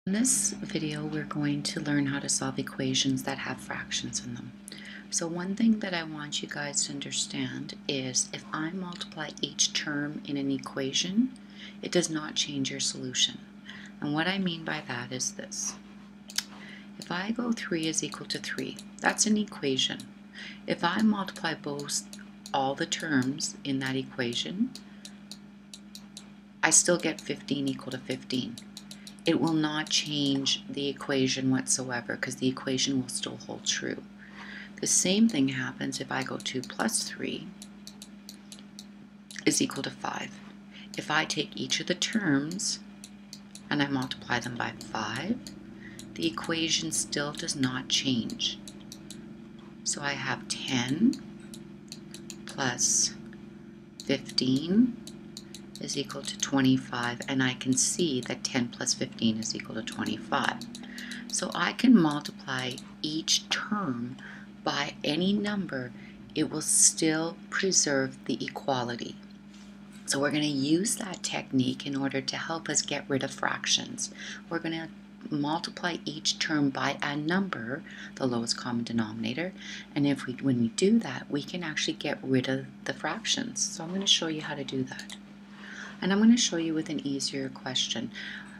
In this video, we're going to learn how to solve equations that have fractions in them. So one thing that I want you guys to understand is if I multiply each term in an equation, it does not change your solution. And what I mean by that is this. If I go 3 is equal to 3, that's an equation. If I multiply all the terms in that equation, I still get 15 equal to 15. It will not change the equation whatsoever because the equation will still hold true. The same thing happens if I go 2 plus 3 is equal to 5. If I take each of the terms and I multiply them by 5, the equation still does not change. So I have 10 plus 15 is equal to 25, and I can see that 10 plus 15 is equal to 25. So I can multiply each term by any number, it will still preserve the equality. So we're going to use that technique in order to help us get rid of fractions. We're going to multiply each term by a number, the lowest common denominator, and when we do that, we can actually get rid of the fractions. So I'm going to show you how to do that. And I'm going to show you with an easier question.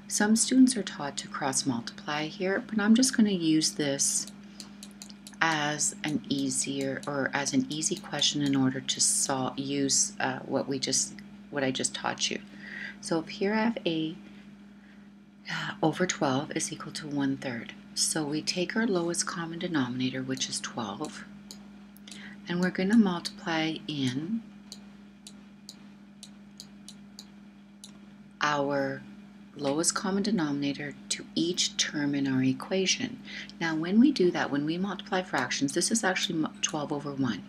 Some students are taught to cross multiply here, but I'm just going to use this as an easy question in order to use what I just taught you. So if here I have a over 12 is equal to 1/3. So we take our lowest common denominator, which is 12, and we're going to multiply in our lowest common denominator to each term in our equation. Now when we do that, when we multiply fractions, this is actually 12 over 1.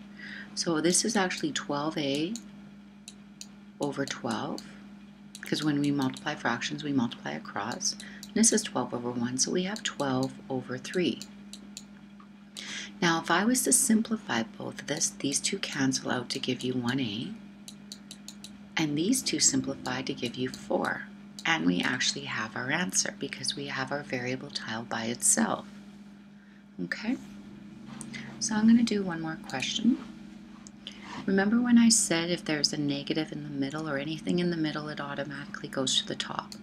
So this is actually 12a over 12, because when we multiply fractions, we multiply across. And this is 12 over 1, so we have 12 over 3. Now if I was to simplify both of these two cancel out to give you 1a, and these two simplify to give you 4. And we actually have our answer because we have our variable tile by itself. Okay? So I'm going to do one more question. Remember when I said if there's a negative in the middle or anything in the middle, it automatically goes to the top.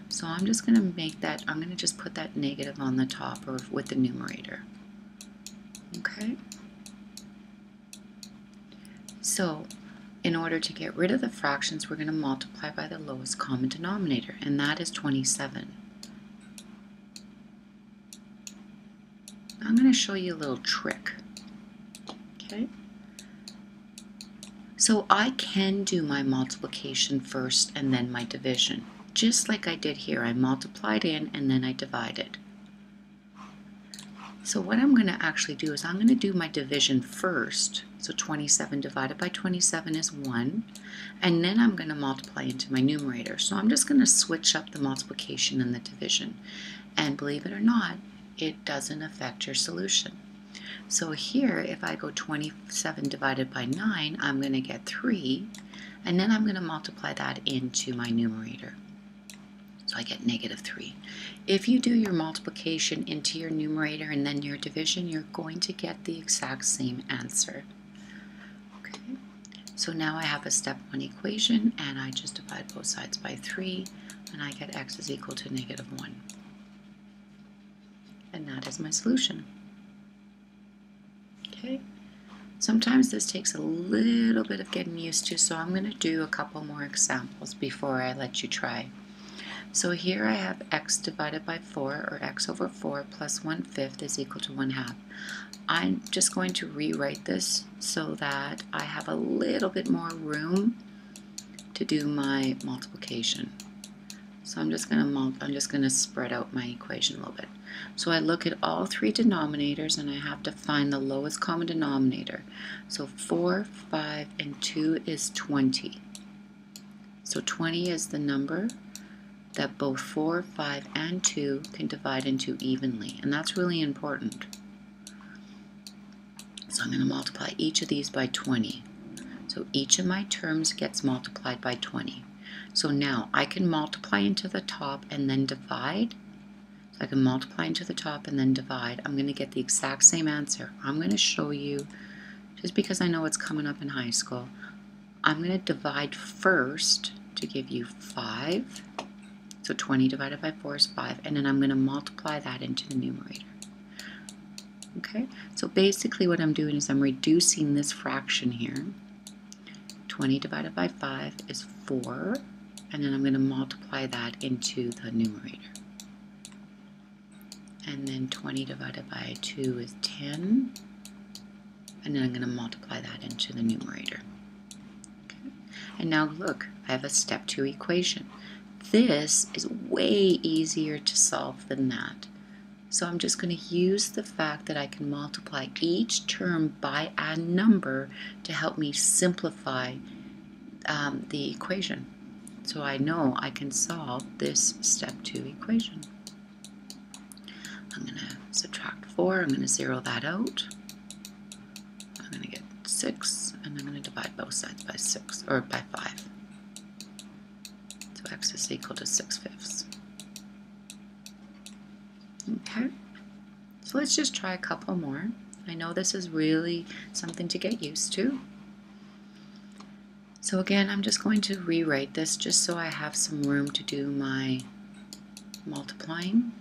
So I'm just going to I'm going to just put that negative on the top or with the numerator. Okay? So in order to get rid of the fractions, we're going to multiply by the lowest common denominator, and that is 27. I'm going to show you a little trick. Okay? So I can do my multiplication first and then my division. Just like I did here, I multiplied in and then I divided. So what I'm going to actually do is I'm going to do my division first. So 27 divided by 27 is 1. And then I'm going to multiply into my numerator. So I'm just going to switch up the multiplication and the division. And believe it or not, it doesn't affect your solution. So here, if I go 27 divided by 9, I'm going to get 3. And then I'm going to multiply that into my numerator. So I get -3. If you do your multiplication into your numerator and then your division, you're going to get the exact same answer. Okay, so now I have a step 1 equation, and I just divide both sides by 3, and I get x is equal to -1. And that is my solution. Okay, sometimes this takes a little bit of getting used to, so I'm going to do a couple more examples before I let you try. So here I have x divided by 4, or x over 4 plus 1/5 is equal to 1/2. I'm just going to rewrite this so that I have a little bit more room to do my multiplication. So I'm just going to spread out my equation a little bit. So I look at all three denominators and I have to find the lowest common denominator. So 4, 5, and 2 is 20. So 20 is the number that both 4, 5, and 2 can divide into evenly, and that's really important. So I'm going to multiply each of these by 20. So each of my terms gets multiplied by 20. So now I can multiply into the top and then divide So I can multiply into the top and then divide. I'm going to get the exact same answer. I'm going to show you, just because I know it's coming up in high school, I'm going to divide first to give you 5. So 20 divided by 4 is 5. And then I'm going to multiply that into the numerator. Okay, so basically what I'm doing is I'm reducing this fraction here. 20 divided by 5 is 4, and then I'm going to multiply that into the numerator. And then 20 divided by 2 is 10, and then I'm going to multiply that into the numerator. Okay. And now look, I have a step 2 equation. This is way easier to solve than that. So I'm just going to use the fact that I can multiply each term by a number to help me simplify the equation. So I know I can solve this step 2 equation. I'm going to subtract 4, I'm going to 0 that out. I'm going to get 6, and I'm going to divide both sides by 6, or by 5. So x is equal to 6/5. Okay, so let's just try a couple more. I know this is really something to get used to. So again, I'm just going to rewrite this just so I have some room to do my multiplying.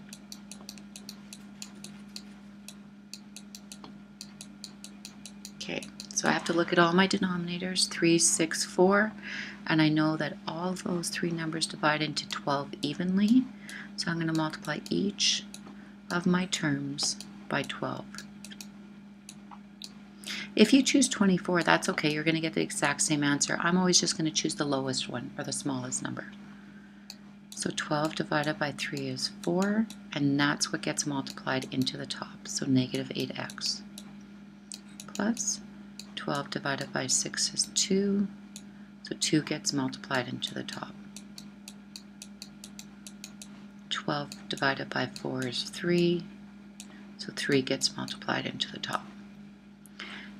Okay, so I have to look at all my denominators, 3, 6, 4, and I know that all of those 3 numbers divide into 12 evenly. So I'm going to multiply each of my terms by 12. If you choose 24, that's okay. You're going to get the exact same answer. I'm always just going to choose the lowest one, or the smallest number. So 12 divided by 3 is 4, and that's what gets multiplied into the top. So negative 8x. Plus 12 divided by 6 is 2. So 2 gets multiplied into the top. 12 divided by 4 is 3. So 3 gets multiplied into the top.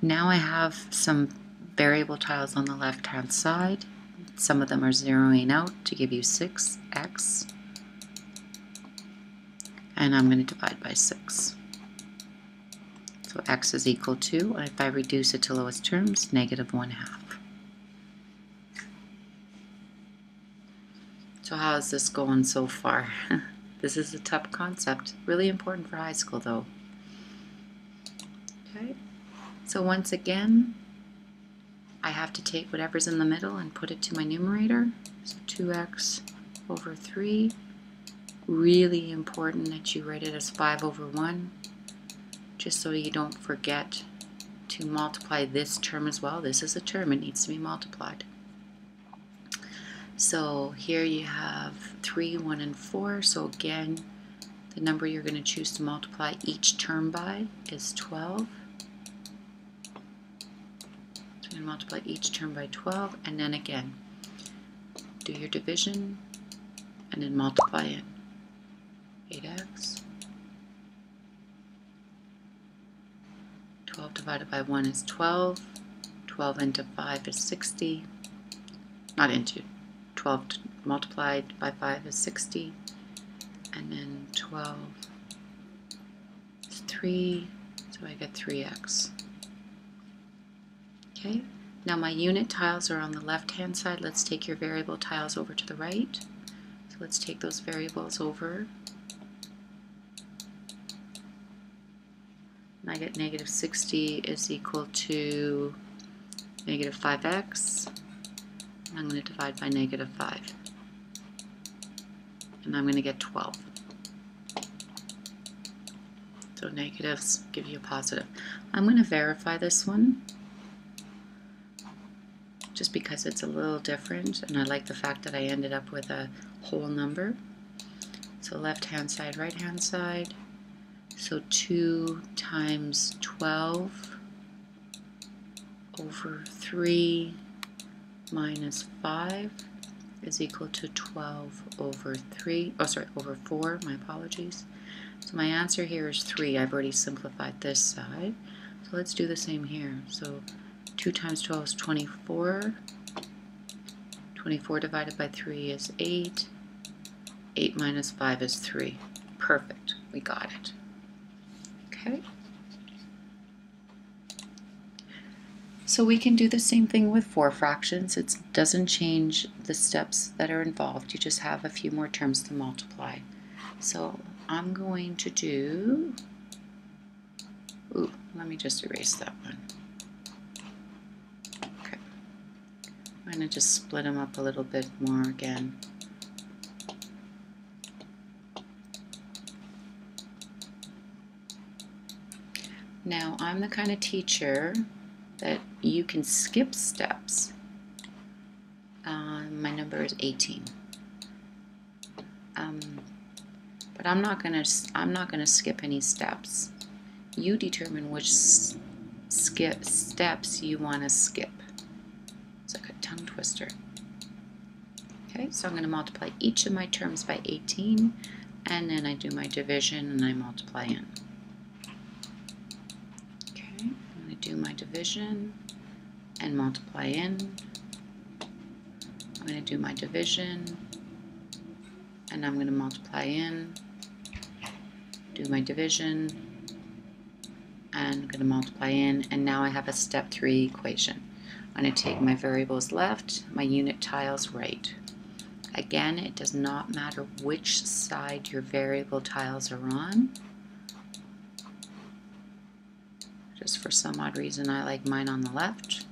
Now I have some variable tiles on the left-hand side. Some of them are zeroing out to give you 6x. And I'm going to divide by 6. So x is equal to, if I reduce it to lowest terms, negative 1/2. So how is this going so far? This is a tough concept. Really important for high school though. Okay. So once again, I have to take whatever's in the middle and put it to my numerator. So 2x over 3. Really important that you write it as 5/1, just so you don't forget to multiply this term as well. This is a term, it needs to be multiplied. So here you have 3, 1, and 4. So again, the number you're going to choose to multiply each term by is 12. And multiply each term by 12, and then again do your division and then multiply it. 8x. 12 divided by 1 is 12. 12 into 5 is 60. Not into. 12 multiplied by 5 is 60. And then 12 is 3. So I get 3x. Okay, now my unit tiles are on the left-hand side. Let's take your variable tiles over to the right. So let's take those variables over. And I get negative 60 is equal to negative 5x. And I'm going to divide by negative 5. And I'm going to get 12. So negatives give you a positive. I'm going to verify this one, just because it's a little different, and I like the fact that I ended up with a whole number. So left-hand side, right-hand side. So 2 times 12 over 3 minus 5 is equal to 12 over 3, over 4, my apologies. So my answer here is 3. I've already simplified this side. So let's do the same here. So 2 times 12 is 24. 24 divided by 3 is 8. 8 minus 5 is 3. Perfect. We got it. Okay. So we can do the same thing with 4 fractions. It doesn't change the steps that are involved. You just have a few more terms to multiply. So I'm going to do, let me just erase that one. Okay. I'm going to just split them up a little bit more again. Now I'm the kind of teacher that you can skip steps. My number is 18. But I'm not gonna skip any steps. You determine which steps you want to skip. It's like a tongue twister. Okay, so I'm going to multiply each of my terms by 18, and then I do my division and I multiply in. Okay, I'm going to do my division and multiply in. I'm going to do my division and I'm going to multiply in, do my division, and I'm going to multiply in, and now I have a step 3 equation. I'm going to take my variables left, my unit tiles right. Again, it does not matter which side your variable tiles are on. Just for some odd reason, I like mine on the left.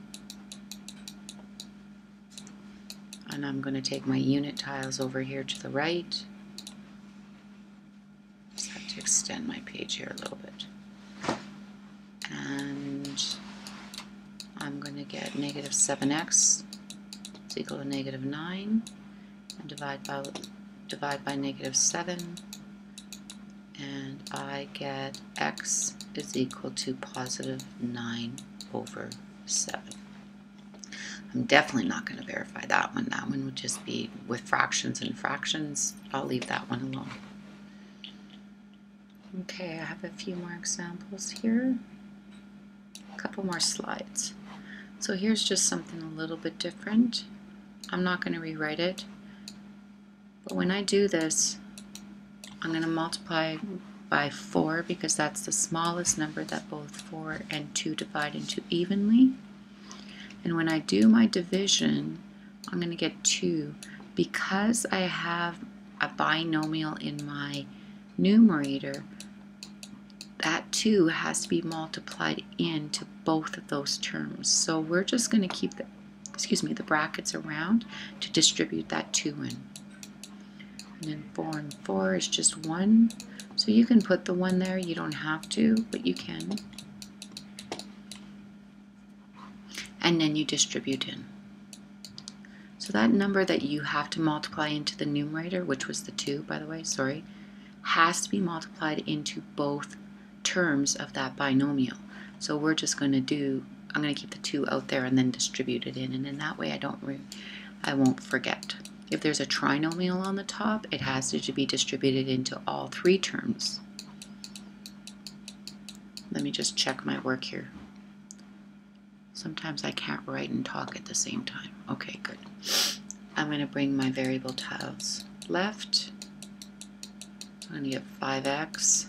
And I'm going to take my unit tiles over here to the right. Just have to extend my page here a little bit. And I'm going to get negative 7x is equal to negative 9, and divide by negative 7, and I get x is equal to positive 9 over 7. I'm definitely not going to verify that one. That one would just be with fractions and fractions. I'll leave that one alone. Okay, I have a few more examples here. A couple more slides. So here's just something a little bit different. I'm not going to rewrite it, but when I do this, I'm going to multiply by 4 because that's the smallest number that both 4 and 2 divide into evenly. And when I do my division, I'm going to get 2. Because I have a binomial in my numerator, that 2 has to be multiplied into both of those terms. So we're just going to keep the brackets around to distribute that 2 in. And then 4 and 4 is just 1. So you can put the 1 there. You don't have to, but you can. And then you distribute in. So that number that you have to multiply into the numerator, which was the 2, by the way, sorry, has to be multiplied into both terms of that binomial. So we're just going to do, I'm going to keep the 2 out there and then distribute it in, and then that way I won't forget. If there's a trinomial on the top, it has to be distributed into all 3 terms. Let me just check my work here. Sometimes I can't write and talk at the same time. Okay, good. I'm going to bring my variable tiles left. So I'm going to get 5x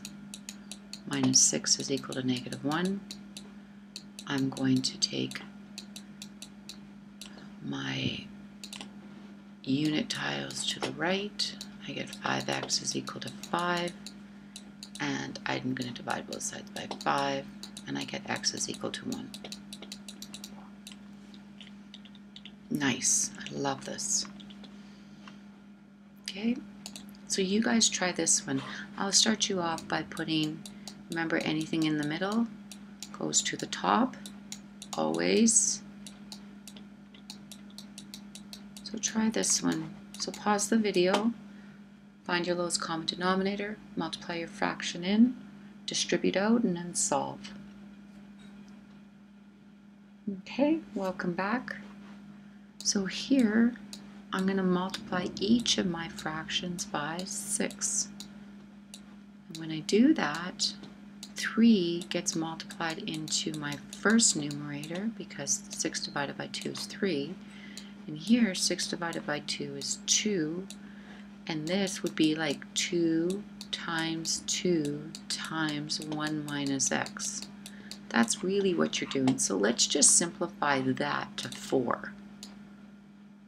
minus 6 is equal to negative 1. I'm going to take my unit tiles to the right. I get 5x is equal to 5. And I'm going to divide both sides by 5. And I get x is equal to 1. Nice. I love this. Okay, so you guys try this one. I'll start you off by putting, remember, anything in the middle goes to the top, always. So try this one. So pause the video, find your lowest common denominator, multiply your fraction in, distribute out, and then solve. Okay, welcome back. So here, I'm going to multiply each of my fractions by 6. And when I do that, 3 gets multiplied into my first numerator because 6 divided by 2 is 3. And here, 6 divided by 2 is 2. And this would be like 2 times 2 times 1 minus x. That's really what you're doing. So let's just simplify that to 4.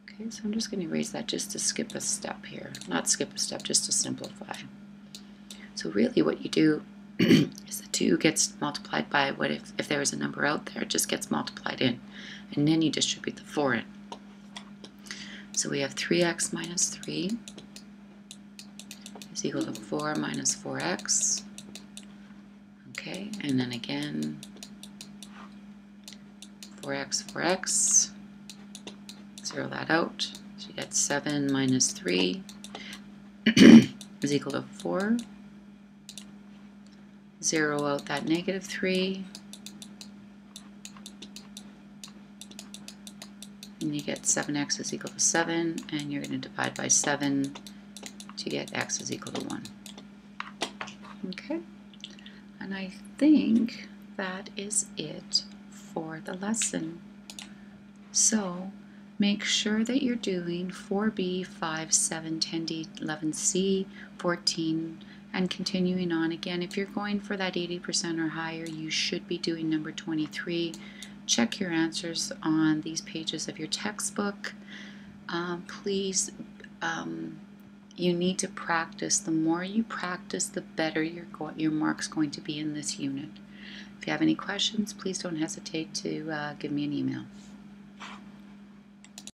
Okay, so I'm just going to erase that just to skip a step here. Not skip a step, just to simplify. So really what you do is the 2 gets multiplied by what if there is a number out there, it just gets multiplied in. And then you distribute the 4 in. So we have 3x minus 3 is equal to 4 minus 4x. Okay, and then again, 4x, zero that out. So you get 7 minus 3 is equal to 4. Zero out that negative 3. And you get 7x is equal to 7, and you're going to divide by 7 to get x is equal to 1. Okay, and I think that is it for the lesson. So make sure that you're doing 4b, 5, 7, 10d, 11c, 14, and continuing on. Again, if you're going for that 80% or higher, you should be doing number 23. Check your answers on these pages of your textbook. Please, you need to practice. The more you practice, the better your mark's going to be in this unit. If you have any questions, please don't hesitate to give me an email.